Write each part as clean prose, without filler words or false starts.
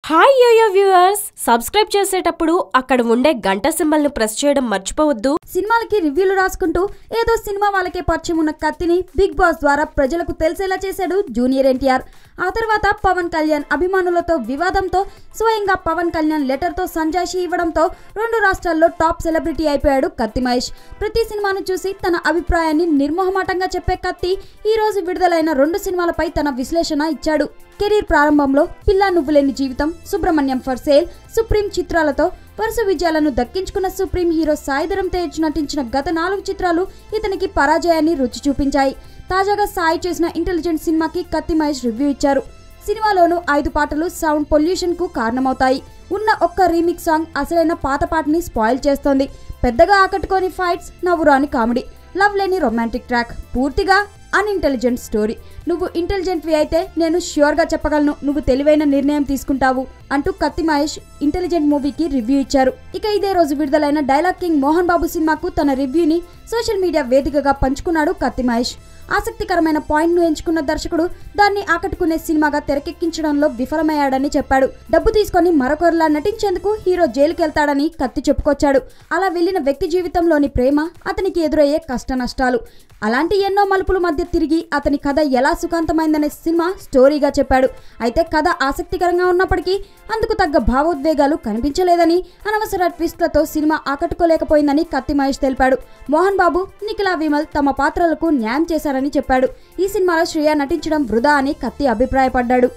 Hi yo-yo viewers, subscribe చేసేటప్పుడు అక్కడ ఉండే గంట సింబల్ ను ప్రెస్ చేయడం మర్చిపోవద్దు. సినిమాలకి రివ్యూలు రాసుకుంటూ ఏదో సినిమా వాళ్ళకే పరిచయం ఉన్న కత్తిని బిగ్ బాస్ ద్వారా ప్రజలకు తెలిసేలా చేశాడు జూనియర్ ఎన్టీఆర్. ఆ తర్వాత పవన్ కళ్యాణ్ అభిమానులతో వివాదంతో స్వయంగా పవన్ కళ్యాణ్ లెటర్ తో సంజాయిషి ఇవ్వడంతో 2 రాష్ట్రాల్లో టాప్ సెలబ్రిటీ అయిపోయాడు కత్తి మహేష్. ప్రతి సినిమాను చూసి తన అభిప్రాయాన్ని నిర్మోహమాటంగా చెప్పే కత్తి ఈ రోజు విడుదలైన 2 సినిమాలపై తన విశ్లేషణ ఇచ్చాడు. కెరీర్ ప్రారంభంలో పిల్లా నువ్వులేని జీవితం, సుబ్రహ్మణ్యం ఫర్ సేల్, సుప్రీం చిత్రాలతో వరుస విజయాలను దక్కించుకున్న సుప్రీం హీరో సాయిధరం తేజ్ నటించిన గత 4 చిత్రాలు ఇతనికి పరాజయాన్ని రుచి చూపించాయి. తాజాగా సాయి చేసిన ఇంటెలిజెంట్ సినిమాకి కత్తి మహేష్ రివ్యూ ఇచ్చారు. సినిమాలోను 5 పాటలు సౌండ్ పొల్యూషన్ కు కారణమవుతాయి. ఉన్న ఒక్క రీమిక్స్ సాంగ్ అసలైన పాత పాటని స్పాయిల్ చేస్తోంది. పెద్దగా ఆకట్టుకోని ఫైట్స్, నవ్వురాని కామెడీ, లవ్ లేని రొమాంటిక్ ట్రాక్, పూర్తిగా అన్ఇంటెలిజెంట్ స్టోరీ. నువ్వు ఇంటెలిజెంట్వి అయితే నేను ష్యూర్గా చెప్పగలను నువ్వు తెలివైన నిర్ణయం తీసుకుంటావు అంటూ కత్తి మహేష్ ఇంటెలిజెంట్ మూవీకి రివ్యూ ఇచ్చారు. ఇక ఇదే రోజు విడుదలైన డైలాగ్ కింగ్ మోహన్ బాబు సినిమాకు తన రివ్యూని సోషల్ మీడియా వేదికగా పంచుకున్నాడు కత్తి మహేష్. ఆసక్తికరమైన పాయింట్ ను ఎంచుకున్న దర్శకుడు దాన్ని ఆకట్టుకునే సినిమాగా తెరకెక్కించడంలో విఫలమయ్యాడని చెప్పాడు. డబ్బు తీసుకొని మరొకరిలా నటించేందుకు హీరో జైలుకెళ్తాడని కత్తి చెప్పుకొచ్చాడు. అలా వెళ్లిన వ్యక్తి జీవితంలోని ప్రేమ, అతనికి ఎదురయ్యే కష్ట నష్టాలు, అలాంటి ఎన్నో మలుపుల మధ్య తిరిగి అతని కథ ఎలా సుఖాంతమైందనే సినిమా స్టోరీగా చెప్పాడు. అయితే కథ ఆసక్తికరంగా ఉన్నప్పటికీ అందుకు తగ్గ భావోద్వేగాలు కనిపించలేదని, అనవసర ట్విస్ట్లతో సినిమా ఆకట్టుకోలేకపోయిందని కత్తి మహేష్ తెలిపాడు. మోహన్ బాబు, నిఖిలా విమల్ తమ పాత్రలకు న్యాయం చేశారని చెప్పాడు. ఈ సినిమాలో శ్రేయ నటించడం వృధా అని కత్తి అభిప్రాయపడ్డాడు.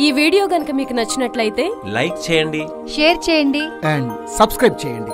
ఈ వీడియో గనుక మీకు నచ్చినట్లయితే లైక్ చేయండి, షేర్ చేయండి అండ్ సబ్స్క్రైబ్ చేయండి.